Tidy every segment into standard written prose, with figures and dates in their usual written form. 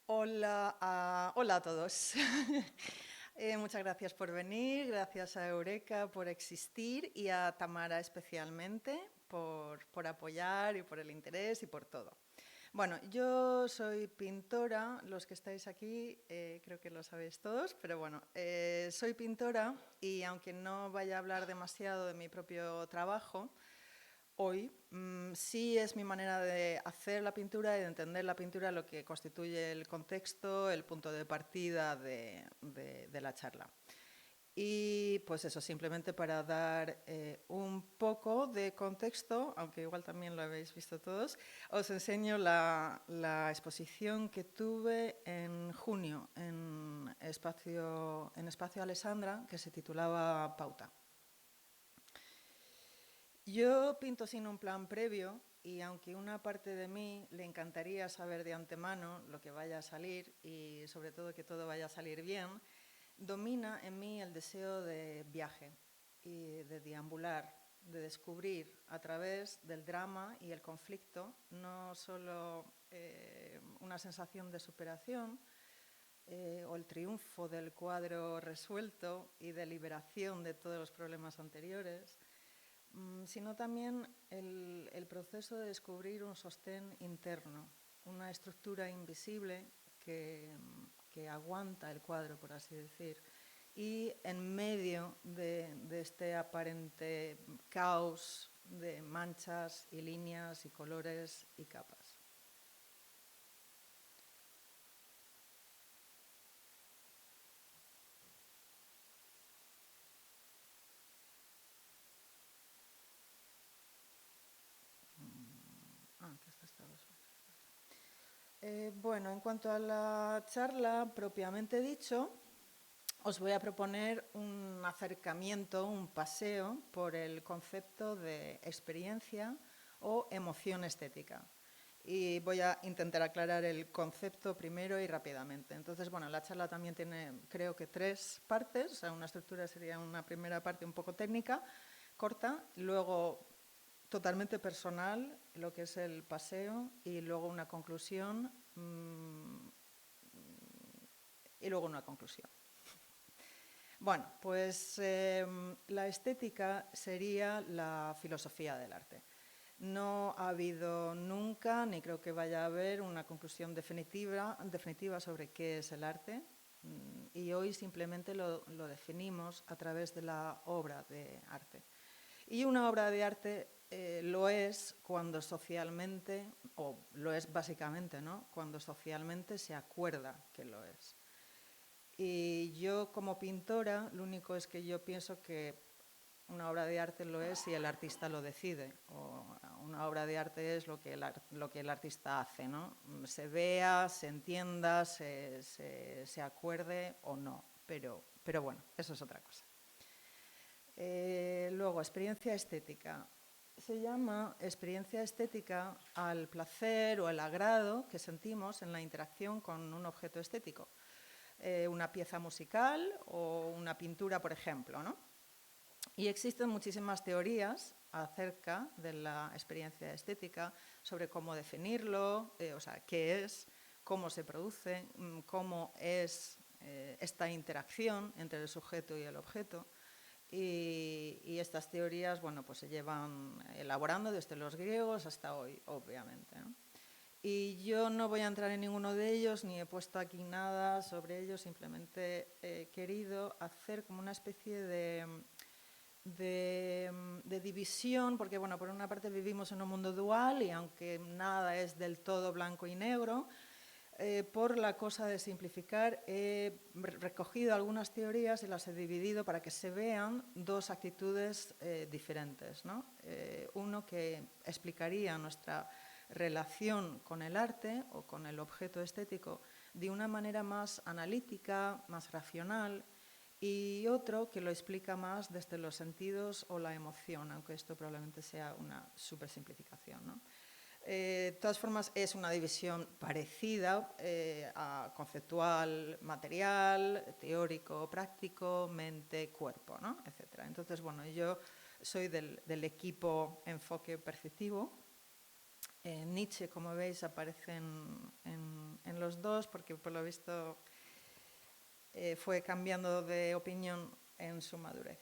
Hola a todos. Muchas gracias por venir, gracias a Eureka por existir y a Tamara especialmente por apoyar y por el interés y por todo. Bueno, yo soy pintora, los que estáis aquí creo que lo sabéis todos, pero bueno, soy pintora y aunque no vaya a hablar demasiado de mi propio trabajo, hoy sí es mi manera de hacer la pintura y de entender la pintura lo que constituye el contexto, el punto de partida de la charla. Y pues eso, simplemente para dar un poco de contexto, aunque igual también lo habéis visto todos, os enseño la exposición que tuve en junio en Espacio Alessandra, que se titulaba Pauta. Yo pinto sin un plan previo y aunque una parte de mí le encantaría saber de antemano lo que vaya a salir y sobre todo que todo vaya a salir bien, domina en mí el deseo de viaje y de deambular, de descubrir a través del drama y el conflicto no solo una sensación de superación o el triunfo del cuadro resuelto y de liberación de todos los problemas anteriores, sino también el proceso de descubrir un sostén interno, una estructura invisible que aguanta el cuadro, por así decir, y en medio de este aparente caos de manchas y líneas y colores y capas. Que esto estaba bueno, en cuanto a la charla propiamente dicho, os voy a proponer un acercamiento, un paseo por el concepto de experiencia o emoción estética. Y voy a intentar aclarar el concepto primero y rápidamente. Entonces, bueno, la charla también tiene, creo que, 3 partes. O sea, una estructura sería una primera parte un poco técnica, corta, luego totalmente personal, lo que es el paseo, y luego una conclusión, y luego una conclusión. Bueno, pues la estética sería la filosofía del arte. No ha habido nunca, ni creo que vaya a haber, una conclusión definitiva sobre qué es el arte. Y hoy simplemente lo definimos a través de la obra de arte. Y una obra de arte lo es cuando socialmente, o lo es básicamente, ¿no? Cuando socialmente se acuerda que lo es. Y yo como pintora, lo único es que yo pienso que una obra de arte lo es si el artista lo decide. O una obra de arte es lo que el artista hace, ¿no? Se vea, se entienda, se acuerde o no. Pero bueno, eso es otra cosa. Luego, experiencia estética. Se llama experiencia estética al placer o al agrado que sentimos en la interacción con un objeto estético. Una pieza musical o una pintura, por ejemplo, ¿no? Y existen muchísimas teorías acerca de la experiencia estética, sobre cómo definirlo, o sea, qué es, cómo se produce, cómo es esta interacción entre el sujeto y el objeto. Y estas teorías, bueno, pues se llevan elaborando desde los griegos hasta hoy, obviamente, ¿no? Y yo no voy a entrar en ninguno de ellos, ni he puesto aquí nada sobre ellos, simplemente he querido hacer como una especie de división, porque bueno, por una parte vivimos en un mundo dual y aunque nada es del todo blanco y negro, por la cosa de simplificar, he recogido algunas teorías y las he dividido para que se vean 2 actitudes diferentes, ¿no? Uno que explicaría nuestra relación con el arte o con el objeto estético de una manera más analítica, más racional, y otro que lo explica más desde los sentidos o la emoción, aunque esto probablemente sea una supersimplificación, ¿no? De todas formas, es una división parecida a conceptual, material, teórico, práctico, mente, cuerpo, ¿no? Etcétera. Entonces, bueno, yo soy del equipo enfoque perceptivo Nietzsche, como veis, aparece en los dos, porque por lo visto fue cambiando de opinión en su madurez.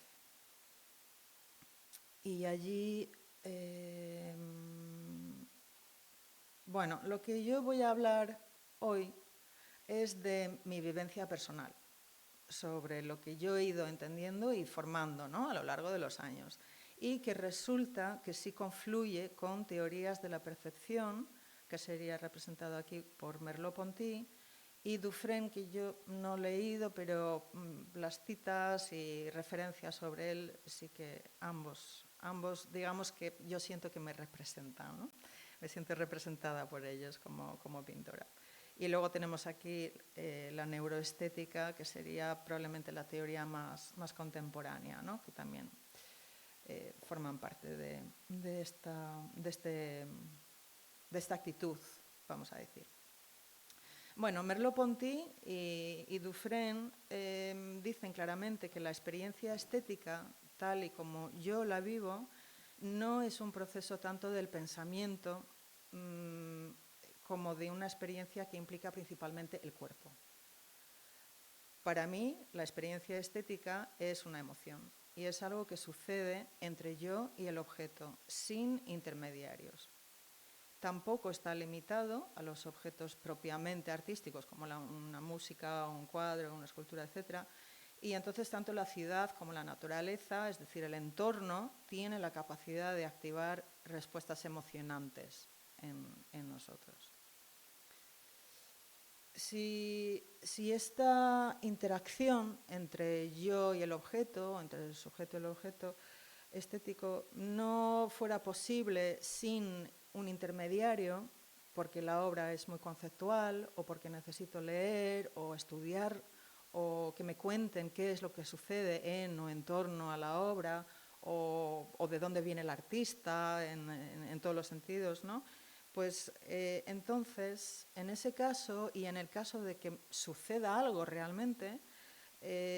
Y allí, bueno, lo que yo voy a hablar hoy es de mi vivencia personal, sobre lo que yo he ido entendiendo y formando, ¿no?, a lo largo de los años, y que resulta que sí confluye con teorías de la percepción, que sería representado aquí por Merleau-Ponty, y Dufresne, que yo no he leído, pero las citas y referencias sobre él sí que ambos, digamos que yo siento que me representan, ¿no? Me siento representada por ellos como pintora. Y luego tenemos aquí la neuroestética, que sería probablemente la teoría más contemporánea, ¿no?, que también forman parte de esta actitud, vamos a decir. Bueno, Merleau-Ponty y Dufresne dicen claramente que la experiencia estética, tal y como yo la vivo, no es un proceso tanto del pensamiento como de una experiencia que implica principalmente el cuerpo. Para mí, la experiencia estética es una emoción y es algo que sucede entre yo y el objeto, sin intermediarios. Tampoco está limitado a los objetos propiamente artísticos, como una música, un cuadro, una escultura, etc. Y entonces tanto la ciudad como la naturaleza, es decir, el entorno, tiene la capacidad de activar respuestas emocionantes en nosotros. Si esta interacción entre yo y el objeto, entre el sujeto y el objeto estético, no fuera posible sin un intermediario, porque la obra es muy conceptual, o porque necesito leer o estudiar, o que me cuenten qué es lo que sucede en o en torno a la obra, o de dónde viene el artista, en todos los sentidos, ¿no? Pues entonces, en ese caso, y en el caso de que suceda algo realmente,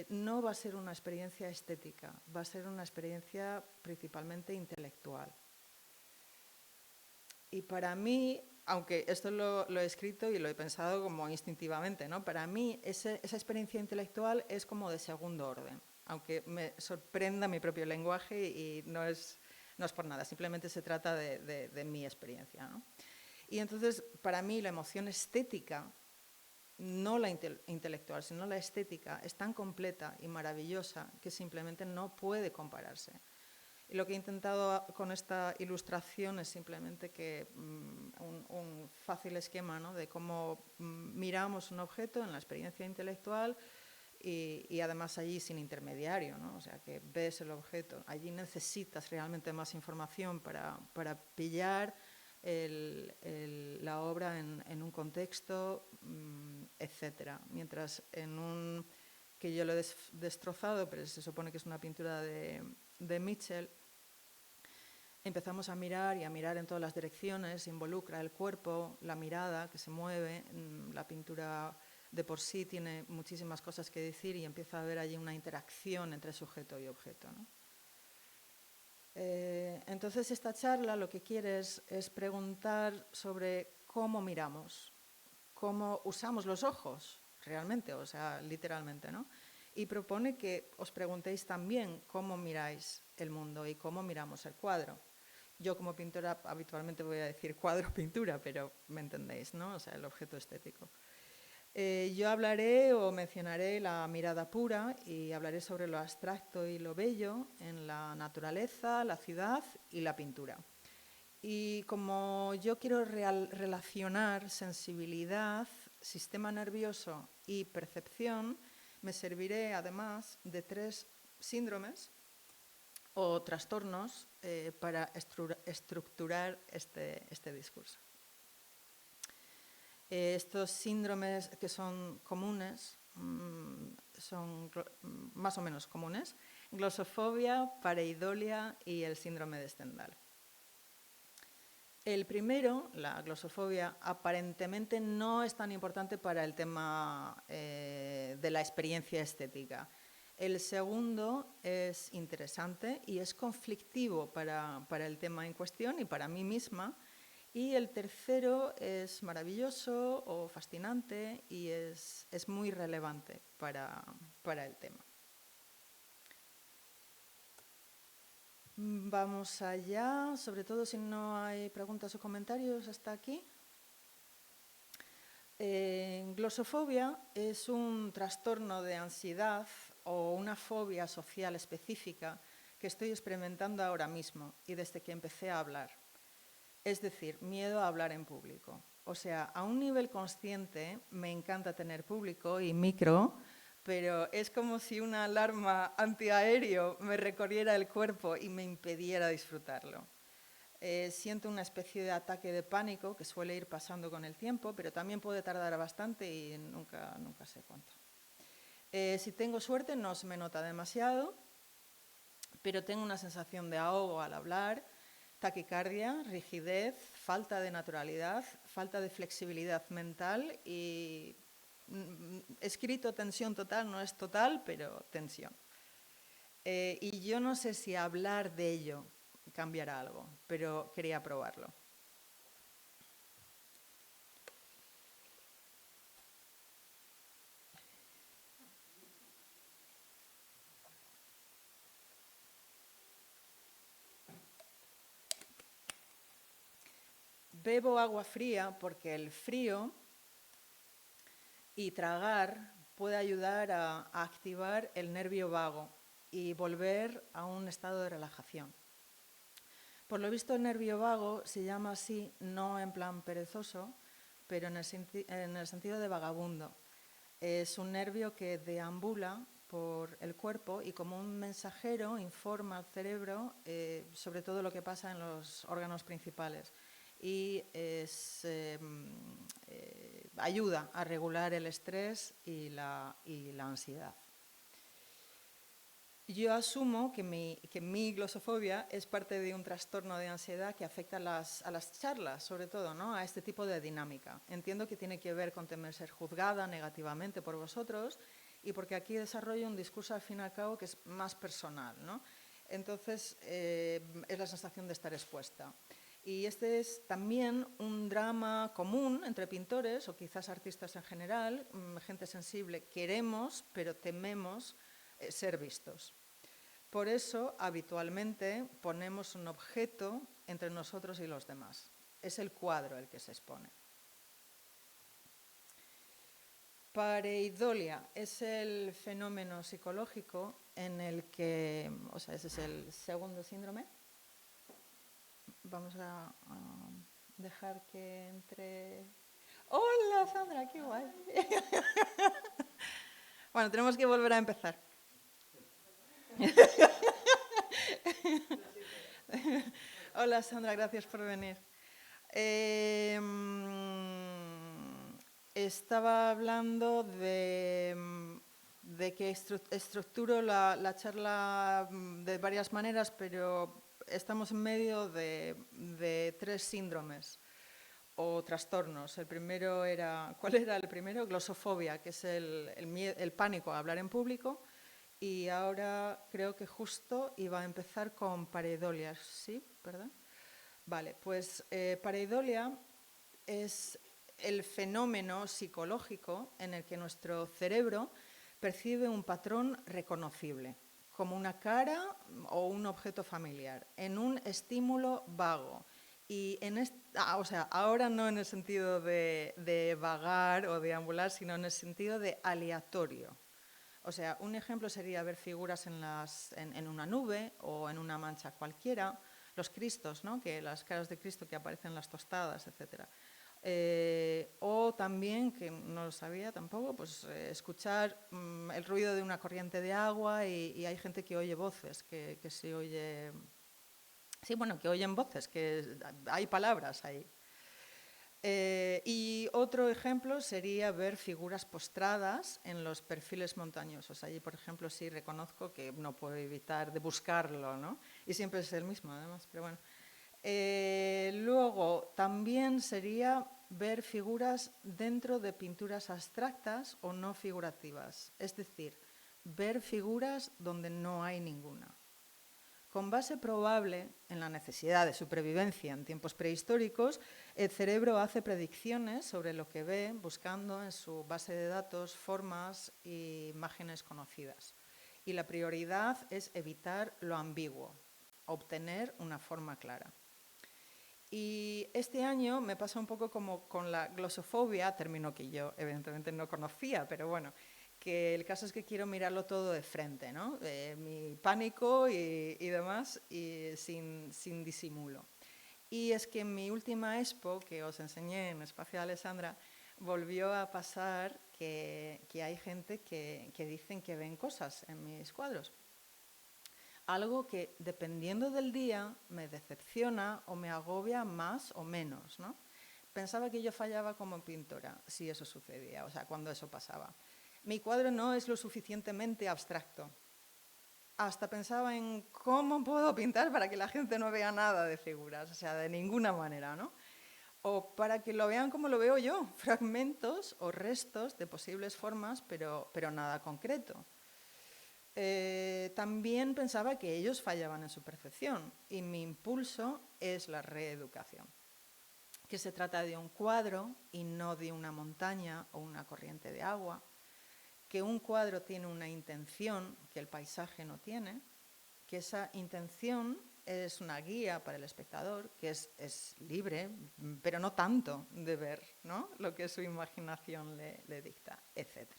no va a ser una experiencia estética, va a ser una experiencia principalmente intelectual. Y para mí, aunque esto lo he escrito y lo he pensado como instintivamente, ¿no?, para mí esa experiencia intelectual es como de segundo orden, aunque me sorprenda mi propio lenguaje y no es por nada, simplemente se trata de mi experiencia, ¿no? Y entonces, para mí, la emoción estética, no la intelectual, sino la estética, es tan completa y maravillosa que simplemente no puede compararse. Y lo que he intentado con esta ilustración es simplemente que un fácil esquema, ¿no?, de cómo miramos un objeto en la experiencia intelectual y además allí sin intermediario, ¿no? O sea, que ves el objeto. Allí necesitas realmente más información para pillar la obra en un contexto, etc. Mientras que yo lo he destrozado, pero se supone que es una pintura de Mitchell, empezamos a mirar y a mirar en todas las direcciones, involucra el cuerpo, la mirada que se mueve, la pintura de por sí tiene muchísimas cosas que decir y empieza a haber allí una interacción entre sujeto y objeto, ¿no? Entonces esta charla lo que quiere es preguntar sobre cómo miramos, cómo usamos los ojos realmente, o sea, literalmente, ¿no? Y propone que os preguntéis también cómo miráis el mundo y cómo miramos el cuadro. Yo como pintora habitualmente voy a decir cuadro-pintura, pero me entendéis, ¿no? O sea, el objeto estético. Yo hablaré o mencionaré la mirada pura y hablaré sobre lo abstracto y lo bello en la naturaleza, la ciudad y la pintura. Y como yo quiero relacionar sensibilidad, sistema nervioso y percepción, me serviré además de 3 síndromes o trastornos para estructurar este discurso. Estos síndromes que son comunes, son más o menos comunes: glosofobia, pareidolia y el síndrome de Stendhal. El primero, la glosofobia, aparentemente no es tan importante para el tema de la experiencia estética. El segundo es interesante y es conflictivo para el tema en cuestión y para mí misma, Y el tercero es maravilloso o fascinante y es muy relevante para el tema. Vamos allá, sobre todo si no hay preguntas o comentarios hasta aquí. Glosofobia es un trastorno de ansiedad o una fobia social específica que estoy experimentando ahora mismo y desde que empecé a hablar. Es decir, miedo a hablar en público. O sea, a un nivel consciente me encanta tener público y micro, pero es como si una alarma antiaéreo me recorriera el cuerpo y me impidiera disfrutarlo. Siento una especie de ataque de pánico que suele ir pasando con el tiempo, pero también puede tardar bastante y nunca sé cuánto. Si tengo suerte no se me nota demasiado, pero tengo una sensación de ahogo al hablar, taquicardia, rigidez, falta de naturalidad, falta de flexibilidad mental y escrito tensión total, no es total, pero tensión. Y yo no sé si hablar de ello cambiará algo, pero quería probarlo. Bebo agua fría porque el frío y tragar puede ayudar a activar el nervio vago y volver a un estado de relajación. Por lo visto, el nervio vago se llama así, no en plan perezoso, pero en el sentido de vagabundo. Es un nervio que deambula por el cuerpo y como un mensajero informa al cerebro sobre todo lo que pasa en los órganos principales y ayuda a regular el estrés y la ansiedad. Yo asumo que mi glosofobia es parte de un trastorno de ansiedad que afecta a las charlas, sobre todo, ¿no? A este tipo de dinámica. Entiendo que tiene que ver con temer ser juzgada negativamente por vosotros y porque aquí desarrollo un discurso, al fin y al cabo, que es más personal, ¿no? Entonces, es la sensación de estar expuesta. Y este es también un drama común entre pintores o quizás artistas en general, gente sensible. Queremos, pero tememos ser vistos. Por eso, habitualmente, ponemos un objeto entre nosotros y los demás. Es el cuadro el que se expone. Pareidolia es el fenómeno psicológico en el que, o sea, ese es el segundo síndrome. Vamos a dejar que entre... ¡Hola, Sandra! ¡Qué guay! Bueno, tenemos que volver a empezar. Hola, Sandra, gracias por venir. Estaba hablando de que estructuro la charla de varias maneras, pero estamos en medio de tres síndromes o trastornos. El primero era, ¿cuál era el primero? Glosofobia, que es el pánico a hablar en público. Y ahora creo que justo iba a empezar con pareidolia, ¿sí? ¿Verdad? Vale, pues pareidolia es el fenómeno psicológico en el que nuestro cerebro percibe un patrón reconocible, como una cara o un objeto familiar, en un estímulo vago. Y o sea, ahora no en el sentido de vagar o deambular, sino en el sentido de aleatorio. O sea, un ejemplo sería ver figuras en una nube o en una mancha cualquiera, los cristos, ¿no? Que las caras de Cristo que aparecen en las tostadas, etc. O también, que no lo sabía tampoco, pues escuchar el ruido de una corriente de agua y hay gente que oye voces, que se oye... Sí, bueno, que oyen voces, que hay palabras ahí. Y otro ejemplo sería ver figuras postradas en los perfiles montañosos. Allí, por ejemplo, sí reconozco que no puedo evitar de buscarlo, ¿no? Y siempre es el mismo, además, pero bueno. Luego, también sería ver figuras dentro de pinturas abstractas o no figurativas. Es decir, ver figuras donde no hay ninguna. con base probable en la necesidad de supervivencia en tiempos prehistóricos, el cerebro hace predicciones sobre lo que ve buscando en su base de datos formas e imágenes conocidas. Y la prioridad es evitar lo ambiguo, obtener una forma clara. Y este año me pasa un poco como con la glosofobia, término que yo evidentemente no conocía, pero bueno, que el caso es que quiero mirarlo todo de frente, ¿no? Mi pánico y demás, y sin disimulo. Y es que en mi última expo, que os enseñé en Espacio Alessandra, volvió a pasar que hay gente que dicen que ven cosas en mis cuadros. Algo que, dependiendo del día, me decepciona o me agobia más o menos, ¿no? Pensaba que yo fallaba como pintora si eso sucedía, o sea, cuando eso pasaba. Mi cuadro no es lo suficientemente abstracto. Hasta pensaba en cómo puedo pintar para que la gente no vea nada de figuras, o sea, de ninguna manera, ¿no? O para que lo vean como lo veo yo, fragmentos o restos de posibles formas, pero nada concreto. También pensaba que ellos fallaban en su percepción y mi impulso es la reeducación, que se trata de un cuadro y no de una montaña o una corriente de agua, que un cuadro tiene una intención que el paisaje no tiene, que esa intención es una guía para el espectador, que es libre, pero no tanto de ver, ¿no?, lo que su imaginación le dicta, etc.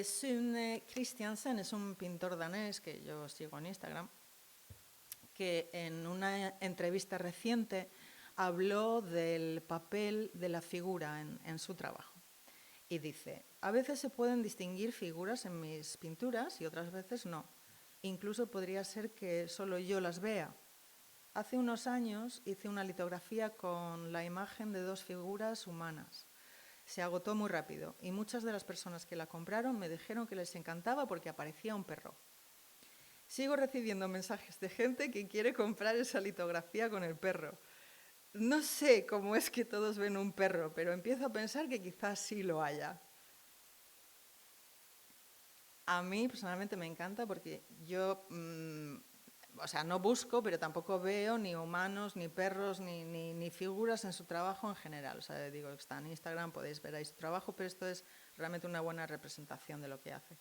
Sune Christiansen es un pintor danés que yo sigo en Instagram, que en una entrevista reciente habló del papel de la figura en su trabajo. Y dice, a veces se pueden distinguir figuras en mis pinturas y otras veces no. Incluso podría ser que solo yo las vea. Hace unos años hice una litografía con la imagen de dos figuras humanas. Se agotó muy rápido y muchas de las personas que la compraron me dijeron que les encantaba porque aparecía un perro. Sigo recibiendo mensajes de gente que quiere comprar esa litografía con el perro. No sé cómo es que todos ven un perro, pero empiezo a pensar que quizás sí lo haya. A mí personalmente me encanta porque yo, o sea, no busco, pero tampoco veo ni humanos, ni perros, ni figuras en su trabajo en general. O sea, digo, está en Instagram, podéis ver ahí su trabajo, pero esto es realmente una buena representación de lo que hace.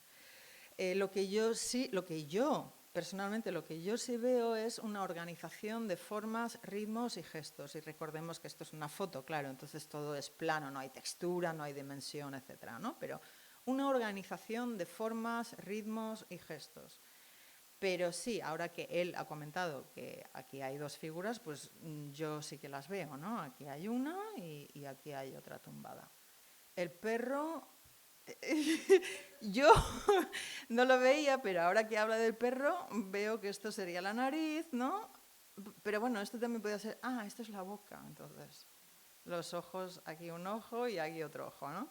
Personalmente, lo que yo sí veo es una organización de formas, ritmos y gestos. Y recordemos que esto es una foto, claro, entonces todo es plano, no hay textura, no hay dimensión, etcétera, ¿no? Pero una organización de formas, ritmos y gestos. Pero sí, ahora que él ha comentado que aquí hay dos figuras, pues yo sí que las veo, ¿no? Aquí hay una y aquí hay otra tumbada. El perro, yo no lo veía, pero ahora que habla del perro, veo que esto sería la nariz, ¿no? Pero bueno, esto también puede ser, esto es la boca, entonces. Los ojos, aquí un ojo y aquí otro ojo, ¿no?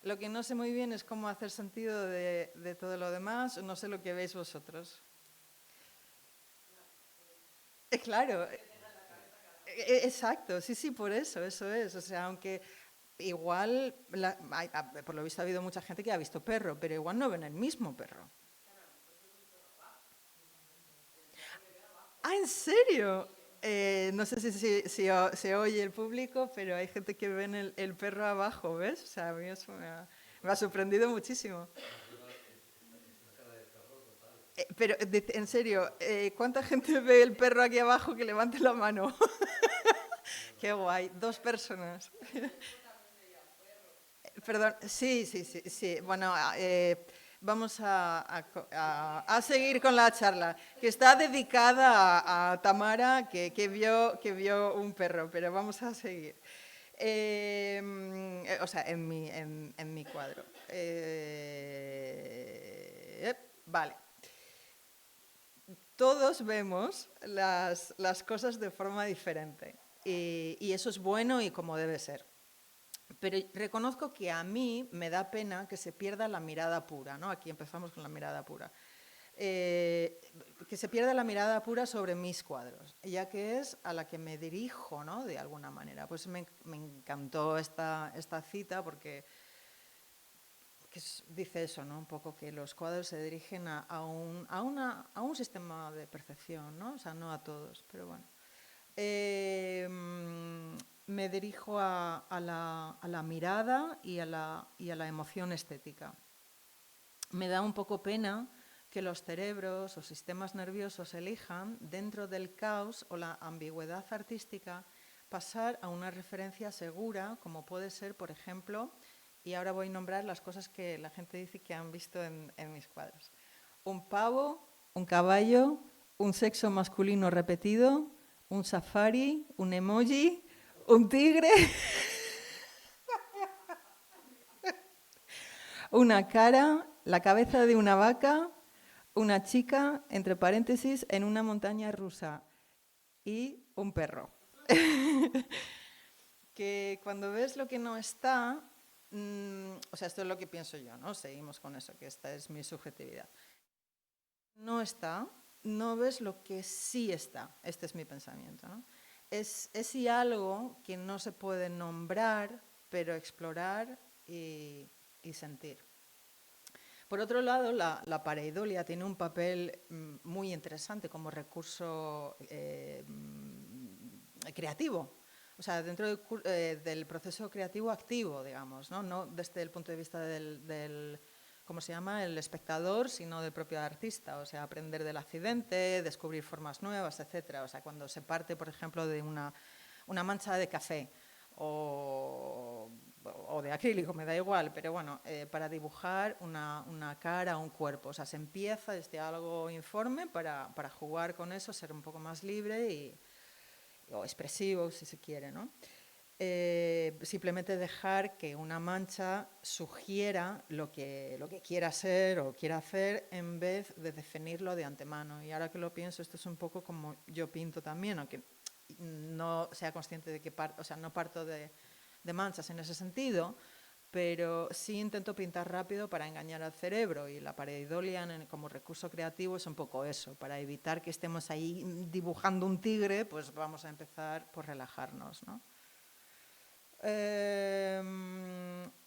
Lo que no sé muy bien es cómo hacer sentido de todo lo demás, no sé lo que veis vosotros. Claro, exacto, sí, por eso es. O sea, aunque igual, por lo visto ha habido mucha gente que ha visto perro, pero igual no ven el mismo perro. ¿En serio? No sé si se oye el público, pero hay gente que ven el perro abajo, ¿ves? O sea, a mí eso me ha sorprendido muchísimo. Pero, en serio, ¿cuánta gente ve el perro aquí abajo que levante la mano? Qué guay, 2 personas. Perdón, sí. Bueno, vamos a seguir con la charla, que está dedicada a Tamara, que vio un perro, pero vamos a seguir. O sea, en mi cuadro. Vale. Todos vemos las cosas de forma diferente y eso es bueno y como debe ser. Pero reconozco que a mí me da pena que se pierda la mirada pura, ¿no? Aquí empezamos con la mirada pura. que se pierda la mirada pura sobre mis cuadros, ya que es a la que me dirijo, ¿no? De alguna manera. Pues me encantó esta cita porque dice eso, ¿no? Un poco que los cuadros se dirigen a un sistema de percepción, ¿no? O sea, no a todos, pero bueno. Me dirijo a la mirada y a la emoción estética. Me da un poco pena que los cerebros o sistemas nerviosos elijan, dentro del caos o la ambigüedad artística, pasar a una referencia segura, como puede ser, por ejemplo, y ahora voy a nombrar las cosas que la gente dice que han visto en mis cuadros. Un pavo, un caballo, un sexo masculino repetido, un safari, un emoji, un tigre, una cara, la cabeza de una vaca, una chica, entre paréntesis, en una montaña rusa y un perro. Que cuando ves lo que no está, o sea, esto es lo que pienso yo, ¿no? Seguimos con eso, que esta es mi subjetividad. No está, no ves lo que sí está. Este es mi pensamiento, ¿no? Es sí algo que no se puede nombrar, pero explorar y sentir. Por otro lado, la pareidolia tiene un papel muy interesante como recurso creativo. O sea, dentro del proceso creativo activo, digamos, no desde el punto de vista del ¿cómo se llama?, el espectador, sino del propio artista. O sea, aprender del accidente, descubrir formas nuevas, etc. O sea, cuando se parte, por ejemplo, de una mancha de café o de acrílico, me da igual, pero bueno, para dibujar una cara, un cuerpo. O sea, se empieza desde algo informe para jugar con eso, ser un poco más libre o expresivo, si se quiere, ¿no? Simplemente dejar que una mancha sugiera lo que quiera ser o quiera hacer en vez de definirlo de antemano. Y ahora que lo pienso, esto es un poco como yo pinto también, aunque no sea consciente de que no parto de manchas en ese sentido, pero sí intento pintar rápido para engañar al cerebro, y la pareidolia como recurso creativo es un poco eso. Para evitar que estemos ahí dibujando un tigre, pues vamos a empezar por relajarnos, ¿no?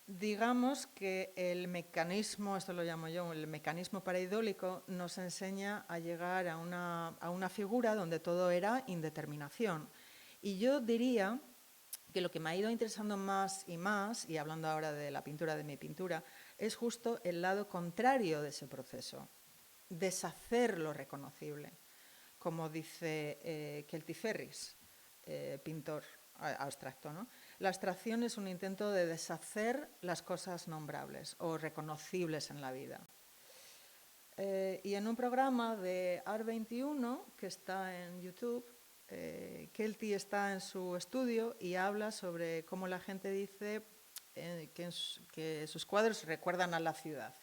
Digamos que el mecanismo, esto lo llamo yo, el mecanismo pareidólico, nos enseña a llegar a una figura donde todo era indeterminación. Y yo diría que lo que me ha ido interesando más y más, y hablando ahora de la pintura, de mi pintura, es justo el lado contrario de ese proceso, deshacer lo reconocible, como dice Kelty Ferris, pintor abstracto, ¿no? La abstracción es un intento de deshacer las cosas nombrables o reconocibles en la vida. Y en un programa de Art21, que está en YouTube, Kelty está en su estudio y habla sobre cómo la gente dice que sus cuadros recuerdan a la ciudad.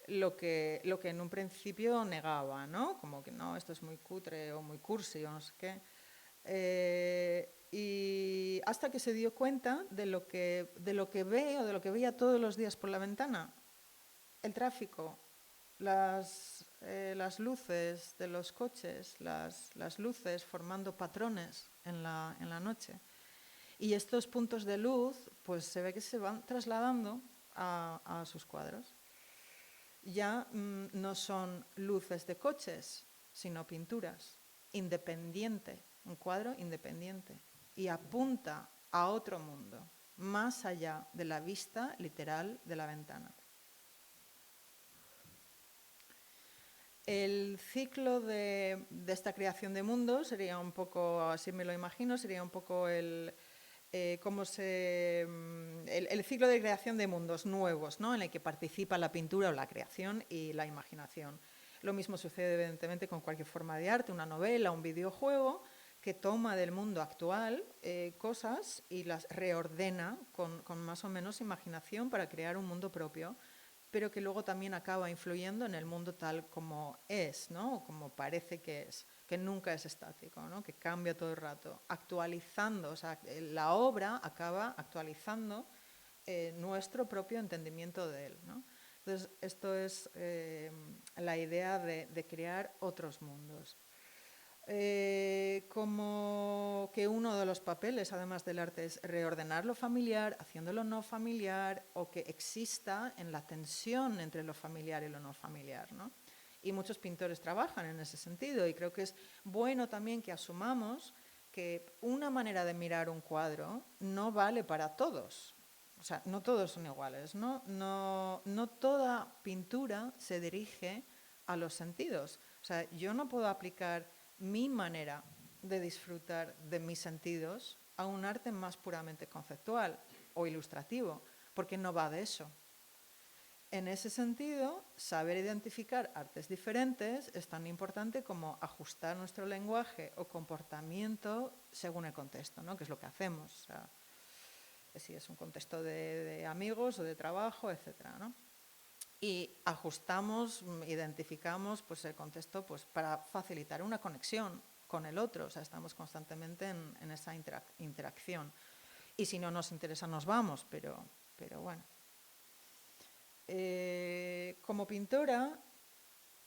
Lo que en un principio negaba, ¿no? Como que no, esto es muy cutre o muy cursi o no sé qué. Y hasta que se dio cuenta de lo que ve o de lo que veía todos los días por la ventana. El tráfico, las luces de los coches, las luces formando patrones en la noche. Y estos puntos de luz, pues se ve que se van trasladando a sus cuadros. Ya no son luces de coches, sino pinturas. Independiente, un cuadro independiente. Y apunta a otro mundo, más allá de la vista literal de la ventana. El ciclo de esta creación de mundos sería un poco, así me lo imagino, sería un poco el ciclo de creación de mundos nuevos, ¿no? En el que participa la pintura o la creación y la imaginación. Lo mismo sucede evidentemente con cualquier forma de arte, una novela, un videojuego, que toma del mundo actual cosas y las reordena con más o menos imaginación para crear un mundo propio, pero que luego también acaba influyendo en el mundo tal como es, ¿no? Como parece que es, que nunca es estático, ¿no? Que cambia todo el rato, actualizando. O sea, la obra acaba actualizando nuestro propio entendimiento de él, ¿no? Entonces, esto es la idea de crear otros mundos. Como que uno de los papeles, además del arte, es reordenar lo familiar, haciéndolo no familiar, o que exista en la tensión entre lo familiar y lo no familiar, ¿no? Y muchos pintores trabajan en ese sentido, y creo que es bueno también que asumamos que una manera de mirar un cuadro no vale para todos. O sea, no todos son iguales, ¿no? No toda pintura se dirige a los sentidos. O sea, yo no puedo aplicar mi manera de disfrutar de mis sentidos a un arte más puramente conceptual o ilustrativo, porque no va de eso. En ese sentido, saber identificar artes diferentes es tan importante como ajustar nuestro lenguaje o comportamiento según el contexto, ¿no? Que es lo que hacemos. O sea, si es un contexto de amigos o de trabajo, etcétera, ¿no? Y ajustamos, identificamos pues, el contexto pues, para facilitar una conexión con el otro. O sea, estamos constantemente en esa interacción. Y si no nos interesa, nos vamos, pero bueno. Como pintora,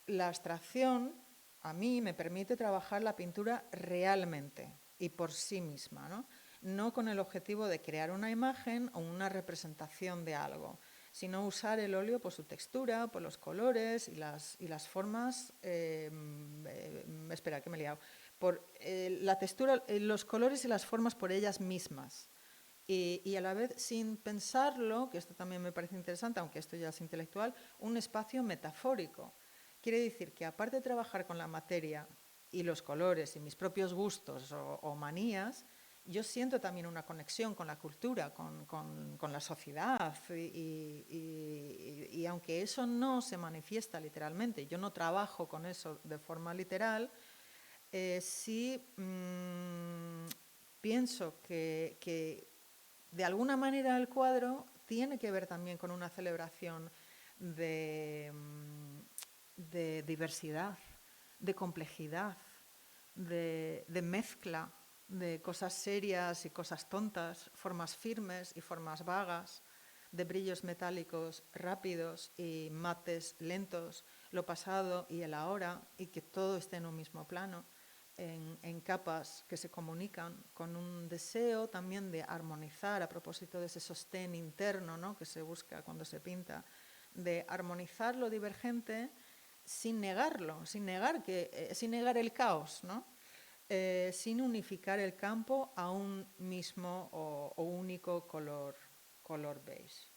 la abstracción a mí me permite trabajar la pintura realmente y por sí misma, no con el objetivo de crear una imagen o una representación de algo, sino usar el óleo por su textura, por los colores y las formas. Espera, que me he liado. Por la textura, los colores y las formas por ellas mismas. Y a la vez, sin pensarlo, que esto también me parece interesante, aunque esto ya es intelectual, un espacio metafórico. Quiere decir que aparte de trabajar con la materia y los colores y mis propios gustos o manías, yo siento también una conexión con la cultura, con la sociedad y aunque eso no se manifiesta literalmente, yo no trabajo con eso de forma literal, sí pienso que de alguna manera el cuadro tiene que ver también con una celebración de diversidad, de complejidad, de mezcla de cosas serias y cosas tontas, formas firmes y formas vagas, de brillos metálicos rápidos y mates lentos, lo pasado y el ahora, y que todo esté en un mismo plano, en capas que se comunican, con un deseo también de armonizar, a propósito de ese sostén interno, ¿no?, que se busca cuando se pinta, de armonizar lo divergente sin negarlo, sin negar el caos, ¿no? Sin unificar el campo a un mismo o único color beige.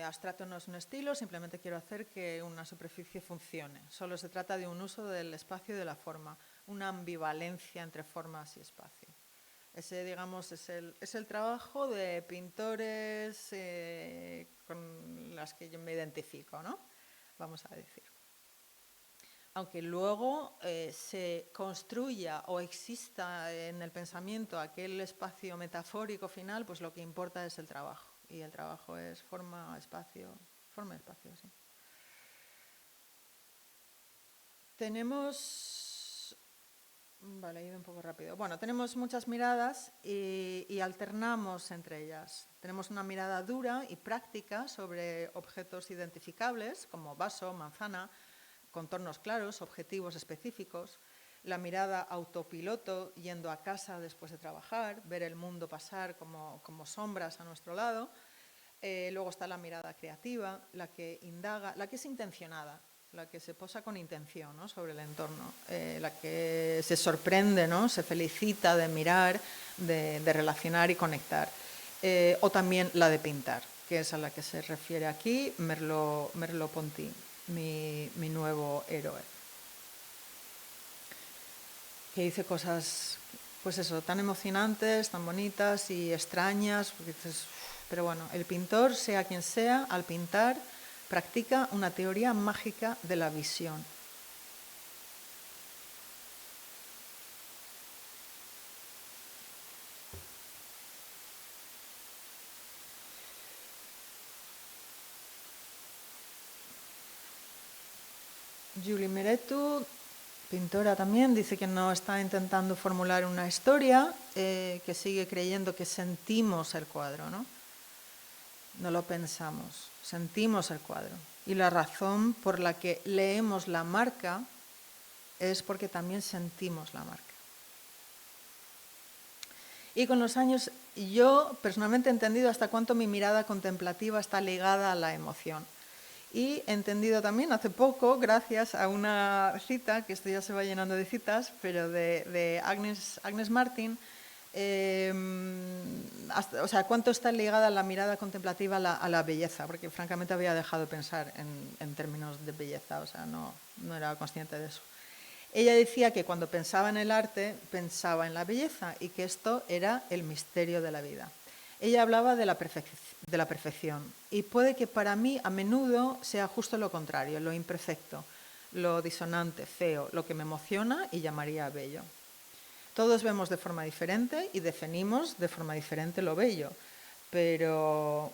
Abstracto no es un estilo, simplemente quiero hacer que una superficie funcione. Solo se trata de un uso del espacio y de la forma, una ambivalencia entre formas y espacio. Ese, digamos, es el trabajo de pintores con las que yo me identifico, ¿no? Vamos a decir. Aunque luego se construya o exista en el pensamiento aquel espacio metafórico final, pues lo que importa es el trabajo. Y el trabajo es forma, espacio, sí. Vale, he ido un poco rápido. Bueno, tenemos muchas miradas y alternamos entre ellas. Tenemos una mirada dura y práctica sobre objetos identificables, como vaso, manzana, contornos claros, objetivos específicos. La mirada autopiloto, yendo a casa después de trabajar, ver el mundo pasar como sombras a nuestro lado. Luego está la mirada creativa, la que indaga, la que es intencionada, la que se posa con intención, ¿no?, sobre el entorno, la que se sorprende, ¿no?, se felicita de mirar, de relacionar y conectar. O también la de pintar, que es a la que se refiere aquí Merleau-Ponty, mi nuevo héroe. Que dice cosas, pues eso, tan emocionantes, tan bonitas y extrañas, porque dices, pero bueno, el pintor, sea quien sea, al pintar practica una teoría mágica de la visión. Julie Meretu, pintora también, dice que no está intentando formular una historia, que sigue creyendo que sentimos el cuadro, ¿no? No lo pensamos, sentimos el cuadro. Y la razón por la que leemos la marca es porque también sentimos la marca. Y con los años yo personalmente he entendido hasta cuánto mi mirada contemplativa está ligada a la emoción. Y he entendido también hace poco, gracias a una cita, que esto ya se va llenando de citas, pero de Agnes Martin, o sea, cuánto está ligada la mirada contemplativa a la belleza, porque francamente había dejado de pensar en términos de belleza, o sea, no era consciente de eso. Ella decía que cuando pensaba en el arte, pensaba en la belleza y que esto era el misterio de la vida. Ella hablaba de la perfección y puede que para mí a menudo sea justo lo contrario, lo imperfecto, lo disonante, feo, lo que me emociona y llamaría bello. Todos vemos de forma diferente y definimos de forma diferente lo bello, pero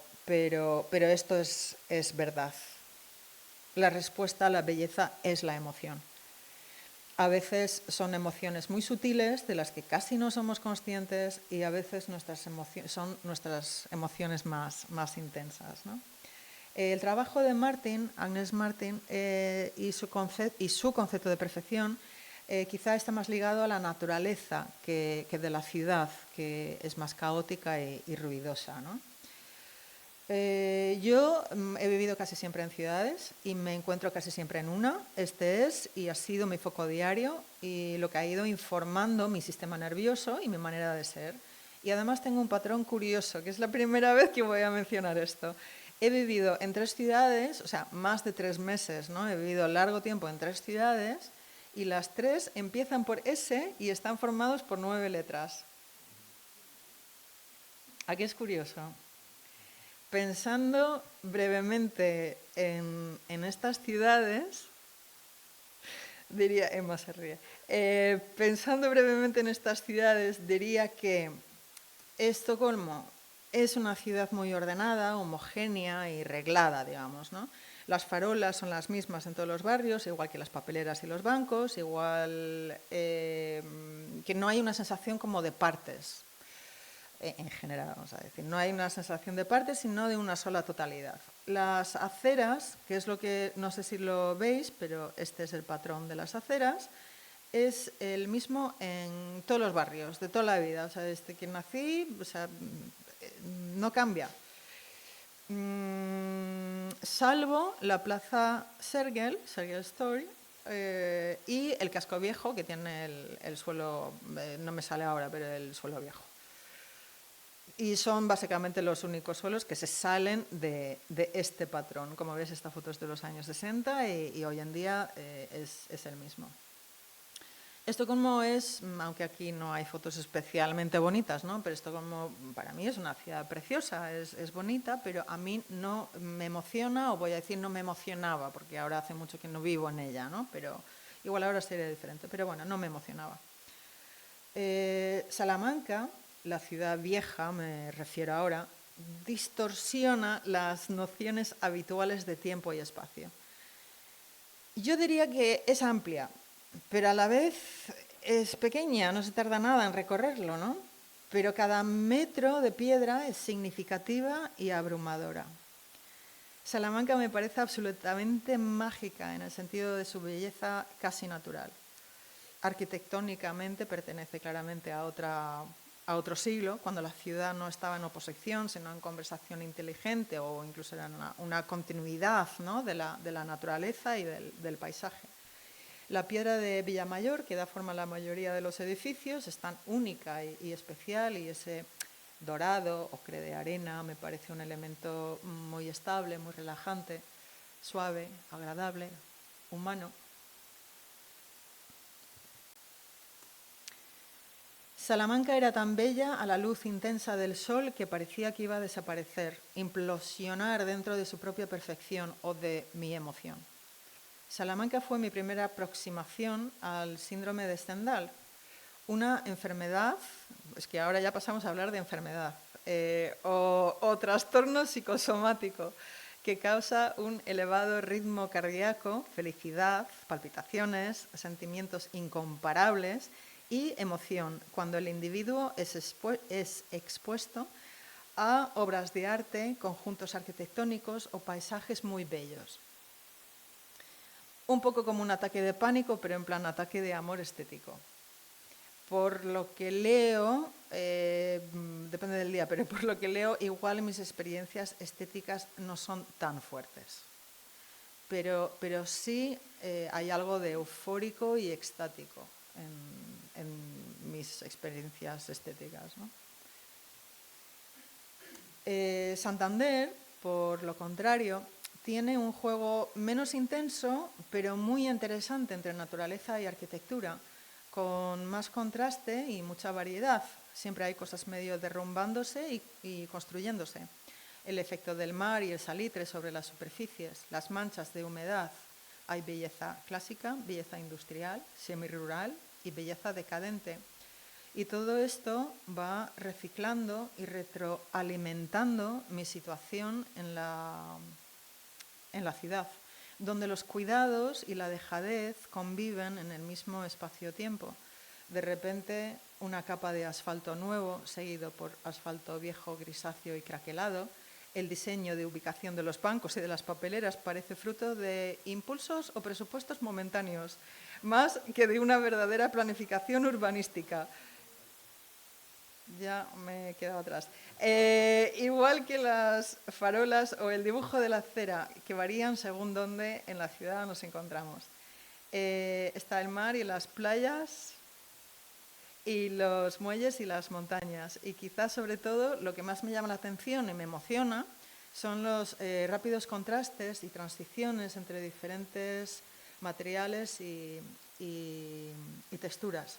esto es verdad. La respuesta a la belleza es la emoción. A veces son emociones muy sutiles de las que casi no somos conscientes y a veces son nuestras emociones más intensas, ¿no? El trabajo de Agnes Martin, y su concepto de perfección quizá está más ligado a la naturaleza que de la ciudad, que es más caótica y ruidosa, ¿no? Yo he vivido casi siempre en ciudades y me encuentro casi siempre en una. Este es y ha sido mi foco diario y lo que ha ido informando mi sistema nervioso y mi manera de ser. Y además tengo un patrón curioso, que es la primera vez que voy a mencionar esto. He vivido en 3 ciudades, o sea, más de 3 meses, ¿no? He vivido largo tiempo en 3 ciudades y las 3 empiezan por S y están formados por 9 letras. Aquí es curioso. Pensando brevemente en estas ciudades, diría, Emma se ríe, pensando brevemente en estas ciudades, diría que Estocolmo es una ciudad muy ordenada, homogénea y reglada, digamos, ¿no? Las farolas son las mismas en todos los barrios, igual que las papeleras y los bancos, igual que no hay una sensación como de partes, en general, vamos a decir. No hay una sensación de parte, sino de una sola totalidad. Las aceras, que es lo que, no sé si lo veis, pero este es el patrón de las aceras, es el mismo en todos los barrios, de toda la vida. O sea, desde que nací, o sea, no cambia. Salvo la plaza Sergel Story, y el casco viejo, que tiene el suelo, no me sale ahora, pero el suelo viejo. Y son básicamente los únicos suelos que se salen de este patrón. Como ves, esta foto es de los años 60 y hoy en día es el mismo. Estocolmo es, aunque aquí no hay fotos especialmente bonitas, ¿no? Pero Estocolmo para mí es una ciudad preciosa, es bonita, pero a mí no me emociona, o voy a decir no me emocionaba, porque ahora hace mucho que no vivo en ella, ¿no? Pero igual ahora sería diferente, pero bueno, no me emocionaba. Salamanca, la ciudad vieja, me refiero ahora, distorsiona las nociones habituales de tiempo y espacio. Yo diría que es amplia, pero a la vez es pequeña, no se tarda nada en recorrerlo, ¿no? Pero cada metro de piedra es significativa y abrumadora. Salamanca me parece absolutamente mágica en el sentido de su belleza casi natural. Arquitectónicamente pertenece claramente a otro siglo, cuando la ciudad no estaba en oposición, sino en conversación inteligente o incluso era una continuidad, ¿no? de la naturaleza y del paisaje. La piedra de Villamayor, que da forma a la mayoría de los edificios, es tan única y especial, y ese dorado, ocre de arena, me parece un elemento muy estable, muy relajante, suave, agradable, humano. Salamanca era tan bella a la luz intensa del sol que parecía que iba a desaparecer, implosionar dentro de su propia perfección o de mi emoción. Salamanca fue mi primera aproximación al síndrome de Stendhal, una enfermedad, es que ahora ya pasamos a hablar de enfermedad, o trastorno psicosomático, que causa un elevado ritmo cardíaco, felicidad, palpitaciones, sentimientos incomparables y emoción, cuando el individuo es expuesto a obras de arte, conjuntos arquitectónicos o paisajes muy bellos. Un poco como un ataque de pánico, pero en plan ataque de amor estético. Por lo que leo, depende del día, pero por lo que leo, igual mis experiencias estéticas no son tan fuertes. Pero sí hay algo de eufórico y extático en mis experiencias estéticas, ¿no? Santander, por lo contrario, tiene un juego menos intenso, pero muy interesante entre naturaleza y arquitectura, con más contraste y mucha variedad. Siempre hay cosas medio derrumbándose y construyéndose. El efecto del mar y el salitre sobre las superficies, las manchas de humedad. Hay belleza clásica, belleza industrial, semirural y belleza decadente. Y todo esto va reciclando y retroalimentando mi situación en la ciudad, donde los cuidados y la dejadez conviven en el mismo espacio-tiempo. De repente, una capa de asfalto nuevo, seguido por asfalto viejo, grisáceo y craquelado. El diseño de ubicación de los bancos y de las papeleras parece fruto de impulsos o presupuestos momentáneos, más que de una verdadera planificación urbanística. Ya me he quedado atrás. Igual que las farolas o el dibujo de la acera, que varían según dónde en la ciudad nos encontramos. Está el mar y las playas y los muelles y las montañas. Y quizás sobre todo lo que más me llama la atención y me emociona son los rápidos contrastes y transiciones entre diferentes materiales y texturas.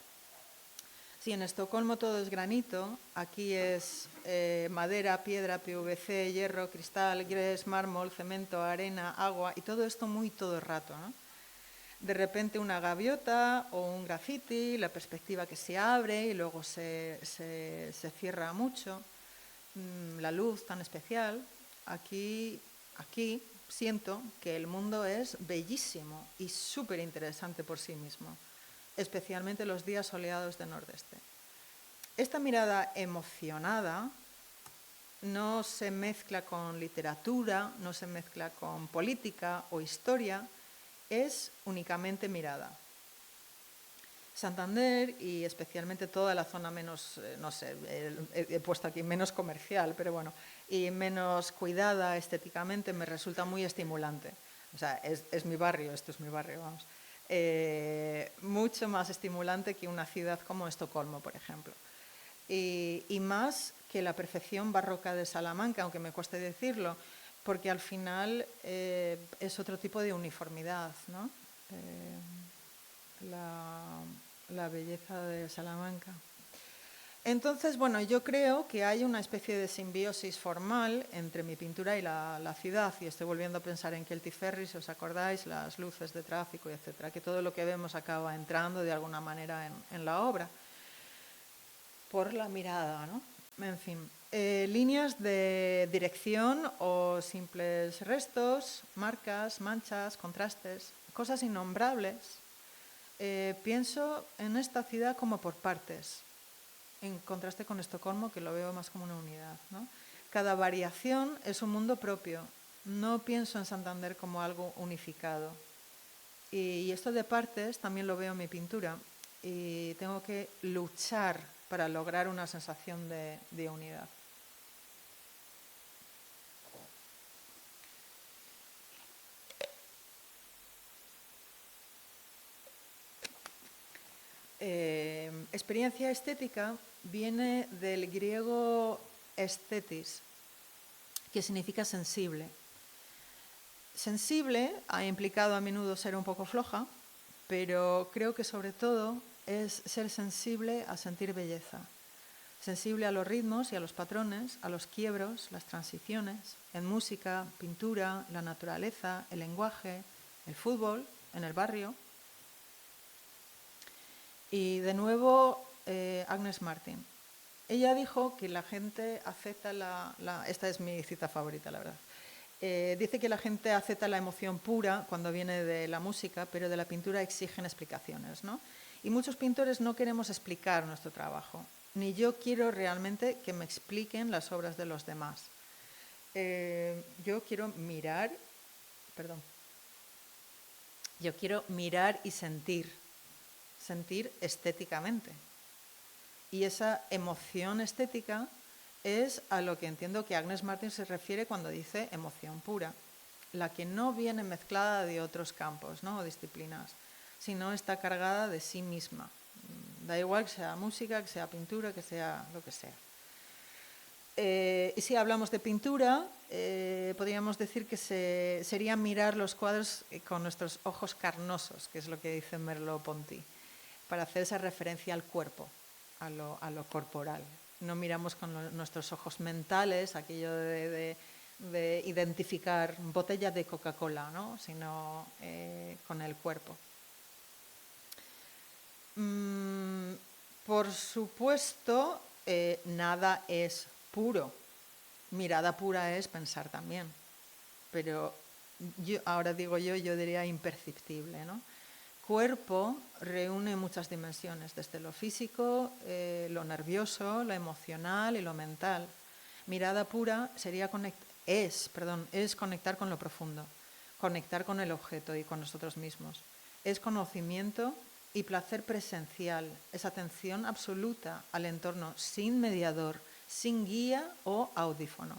Si en Estocolmo todo es granito, aquí es madera, piedra, PVC, hierro, cristal, grés, mármol, cemento, arena, agua y todo esto muy todo el rato, ¿no? De repente una gaviota o un graffiti, la perspectiva que se abre y luego se cierra mucho, la luz tan especial. Aquí siento que el mundo es bellísimo y súper interesante por sí mismo, especialmente los días soleados de Nordeste. Esta mirada emocionada no se mezcla con literatura, no se mezcla con política o historia, es únicamente mirada. Santander y especialmente toda la zona menos, no sé, he puesto aquí menos comercial, pero bueno, y menos cuidada estéticamente me resulta muy estimulante. O sea, es mi barrio, esto es mi barrio, vamos. Mucho más estimulante que una ciudad como Estocolmo, por ejemplo. Y más que la perfección barroca de Salamanca, aunque me cueste decirlo, porque al final es otro tipo de uniformidad, ¿no? La belleza de Salamanca. Entonces, bueno, yo creo que hay una especie de simbiosis formal entre mi pintura y la ciudad, y estoy volviendo a pensar en Kelty Ferry, si os acordáis, las luces de tráfico, etcétera, que todo lo que vemos acaba entrando de alguna manera en la obra, por la mirada, ¿no? En fin, líneas de dirección o simples restos, marcas, manchas, contrastes, cosas innombrables. Pienso en esta ciudad como por partes, en contraste con Estocolmo, que lo veo más como una unidad, ¿no? Cada variación es un mundo propio. No pienso en Santander como algo unificado. Y esto de partes también lo veo en mi pintura. Y tengo que luchar para lograr una sensación de unidad. Experiencia estética viene del griego esthetis, que significa sensible. Sensible ha implicado a menudo ser un poco floja, pero creo que sobre todo es ser sensible a sentir belleza. Sensible a los ritmos y a los patrones, a los quiebros, las transiciones, en música, pintura, la naturaleza, el lenguaje, el fútbol, en el barrio. Y de nuevo, Agnes Martin. Ella dijo que la gente acepta esta es mi cita favorita, la verdad. Dice que la gente acepta la emoción pura cuando viene de la música, pero de la pintura exigen explicaciones, ¿no? Y muchos pintores no queremos explicar nuestro trabajo, ni yo quiero realmente que me expliquen las obras de los demás. Yo quiero mirar, yo quiero mirar y sentir estéticamente. Y esa emoción estética es a lo que entiendo que Agnes Martin se refiere cuando dice emoción pura, la que no viene mezclada de otros campos, ¿no? O disciplinas, sino está cargada de sí misma. Da igual que sea música, que sea pintura, que sea lo que sea. Y si hablamos de pintura, podríamos decir que sería mirar los cuadros con nuestros ojos carnosos, que es lo que dice Merleau-Ponty, para hacer esa referencia al cuerpo, a lo corporal. No miramos con nuestros ojos mentales, aquello de identificar botella de Coca-Cola, ¿no? Sino con el cuerpo. Por supuesto, nada es puro. Mirada pura es pensar también. Pero ahora digo yo diría imperceptible, ¿no? Cuerpo reúne muchas dimensiones, desde lo físico, lo nervioso, lo emocional y lo mental. Mirada pura es conectar con lo profundo, conectar con el objeto y con nosotros mismos. Es conocimiento y placer presencial, es atención absoluta al entorno, sin mediador, sin guía o audífono.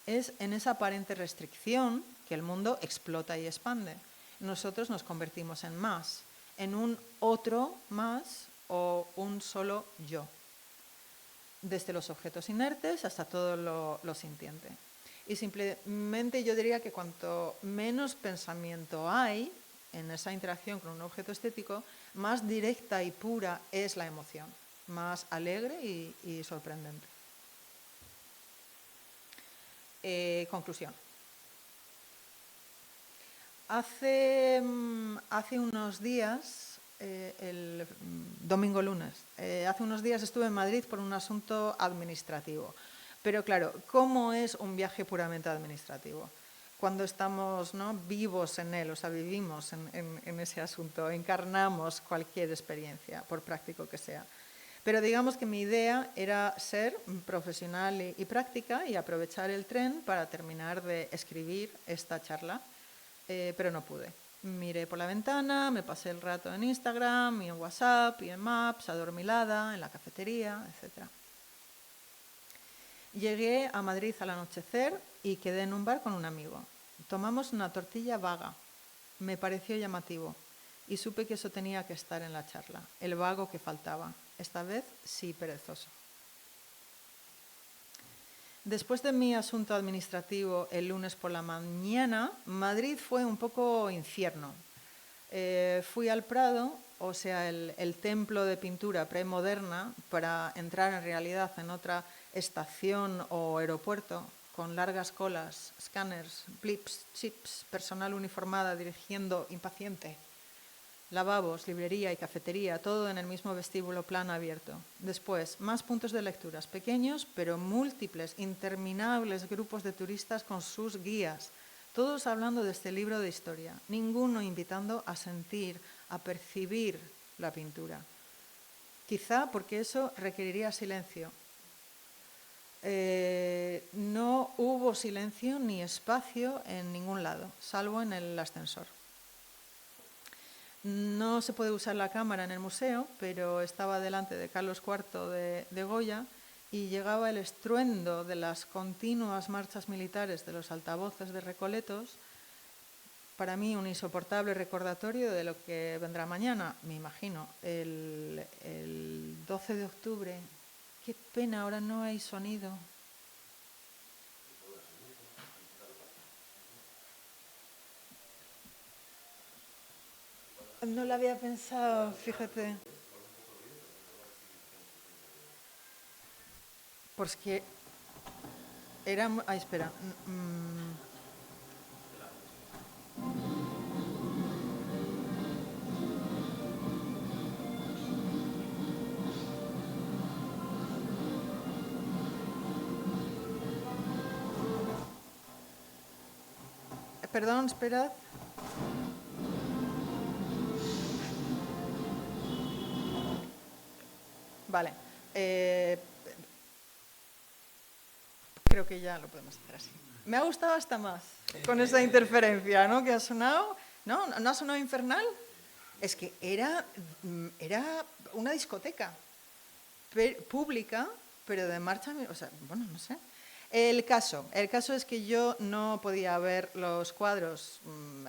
Es en esa aparente restricción que el mundo explota y expande. Nosotros nos convertimos en más, en un otro más o un solo yo, desde los objetos inertes hasta todo lo sintiente. Y simplemente yo diría que cuanto menos pensamiento hay en esa interacción con un objeto estético, más directa y pura es la emoción, más alegre y sorprendente. Conclusión. Hace unos días, el domingo lunes, hace unos días estuve en Madrid por un asunto administrativo. Pero claro, ¿cómo es un viaje puramente administrativo? Cuando estamos, ¿no?, vivos en él, o sea, vivimos en ese asunto, encarnamos cualquier experiencia, por práctico que sea. Pero digamos que mi idea era ser profesional y práctica y aprovechar el tren para terminar de escribir esta charla. Pero no pude. Miré por la ventana, me pasé el rato en Instagram y en WhatsApp y en Maps, adormilada, en la cafetería, etc. Llegué a Madrid al anochecer y quedé en un bar con un amigo. Tomamos una tortilla vaga. Me pareció llamativo y supe que eso tenía que estar en la charla, el vago que faltaba, esta vez sí perezoso. Después de mi asunto administrativo el lunes por la mañana, Madrid fue un poco infierno. Fui al Prado, o sea, el templo de pintura premoderna, para entrar en realidad en otra estación o aeropuerto, con largas colas, escáneres, blips, chips, personal uniformada dirigiendo impaciente. Lavabos, librería y cafetería, todo en el mismo vestíbulo plano abierto. Después, más puntos de lecturas, pequeños pero múltiples, interminables grupos de turistas con sus guías, todos hablando de este libro de historia, ninguno invitando a sentir, a percibir la pintura. Quizá porque eso requeriría silencio. No hubo silencio ni espacio en ningún lado, salvo en el ascensor. No se puede usar la cámara en el museo, pero estaba delante de Carlos IV de Goya y llegaba el estruendo de las continuas marchas militares de los altavoces de Recoletos. Para mí un insoportable recordatorio de lo que vendrá mañana, me imagino, el 12 de octubre. Qué pena, ahora no hay sonido. No lo había pensado, fíjate. Pues que era... Ay, espera. Perdón, esperad. Vale. Creo que ya lo podemos hacer así. Me ha gustado hasta más con esa interferencia, ¿no? Que ha sonado. ¿No? ¿No ha sonado infernal? Es que era una discoteca pública, pero de marcha, o sea, bueno, no sé. El caso es que yo no podía ver los cuadros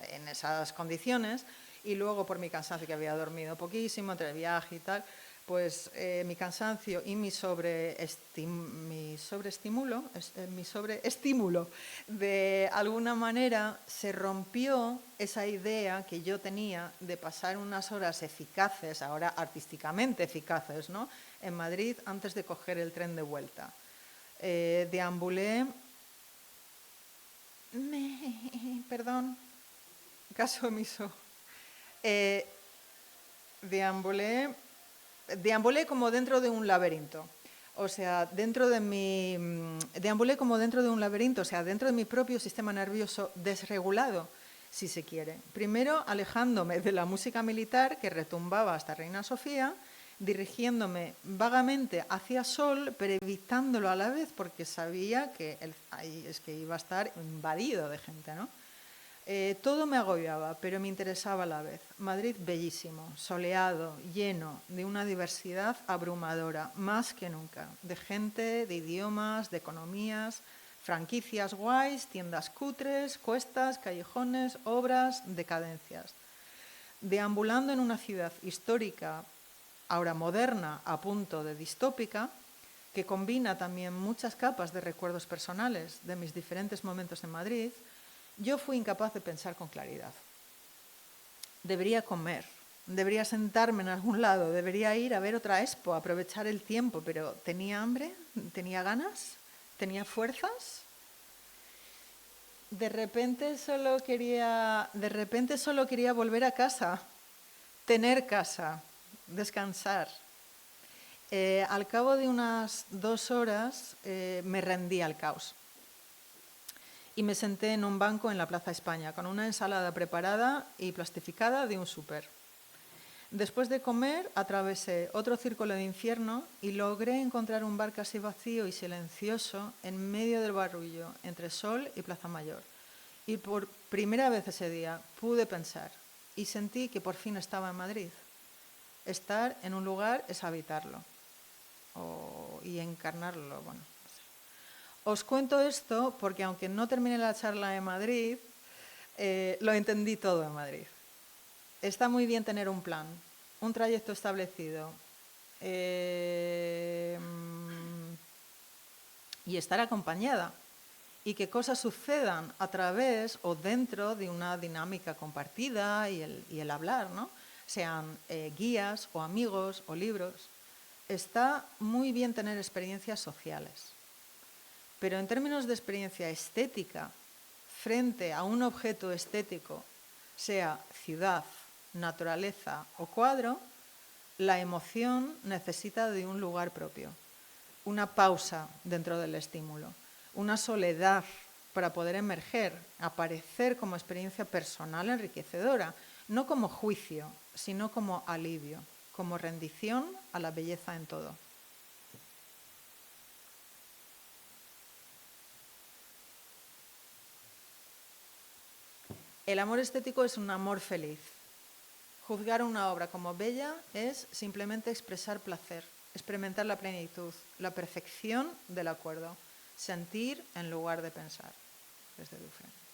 en esas condiciones y luego por mi cansancio, que había dormido poquísimo entre el viaje y tal, pues mi cansancio y mi sobreestímulo, de alguna manera se rompió esa idea que yo tenía de pasar unas horas eficaces, ahora artísticamente eficaces, ¿no?, en Madrid antes de coger el tren de vuelta. Deambulé, perdón, caso omiso. Deambulé como dentro de un laberinto. O sea, deambulé como dentro de un laberinto, o sea, dentro de mi propio sistema nervioso desregulado, si se quiere. Primero, alejándome de la música militar que retumbaba hasta Reina Sofía, dirigiéndome vagamente hacia Sol, pero evitándolo a la vez porque sabía que iba a estar invadido de gente, ¿no? Todo me agobiaba, pero me interesaba a la vez. Madrid bellísimo, soleado, lleno de una diversidad abrumadora, más que nunca, de gente, de idiomas, de economías, franquicias guays, tiendas cutres, cuestas, callejones, obras, decadencias. Deambulando en una ciudad histórica, ahora moderna, a punto de distópica, que combina también muchas capas de recuerdos personales de mis diferentes momentos en Madrid, yo fui incapaz de pensar con claridad. Debería comer, debería sentarme en algún lado, debería ir a ver otra expo, aprovechar el tiempo, pero ¿tenía hambre? ¿Tenía ganas? ¿Tenía fuerzas? De repente solo quería volver a casa, tener casa, descansar. Al cabo de unas 2 horas me rendí al caos y me senté en un banco en la Plaza España con una ensalada preparada y plastificada de un súper. Después de comer, atravesé otro círculo de infierno y logré encontrar un bar casi vacío y silencioso en medio del barullo entre Sol y Plaza Mayor. Y por primera vez ese día pude pensar y sentí que por fin estaba en Madrid. Estar en un lugar es habitarlo y encarnarlo, bueno. Os cuento esto porque aunque no terminé la charla en Madrid, lo entendí todo en Madrid. Está muy bien tener un plan, un trayecto establecido y estar acompañada y que cosas sucedan a través o dentro de una dinámica compartida y el hablar, ¿no? Sean guías o amigos o libros. Está muy bien tener experiencias sociales. Pero en términos de experiencia estética, frente a un objeto estético, sea ciudad, naturaleza o cuadro, la emoción necesita de un lugar propio, una pausa dentro del estímulo, una soledad para poder emerger, aparecer como experiencia personal enriquecedora, no como juicio, sino como alivio, como rendición a la belleza en todo. El amor estético es un amor feliz. Juzgar una obra como bella es simplemente expresar placer, experimentar la plenitud, la perfección del acuerdo, sentir en lugar de pensar. Desde Dufresne.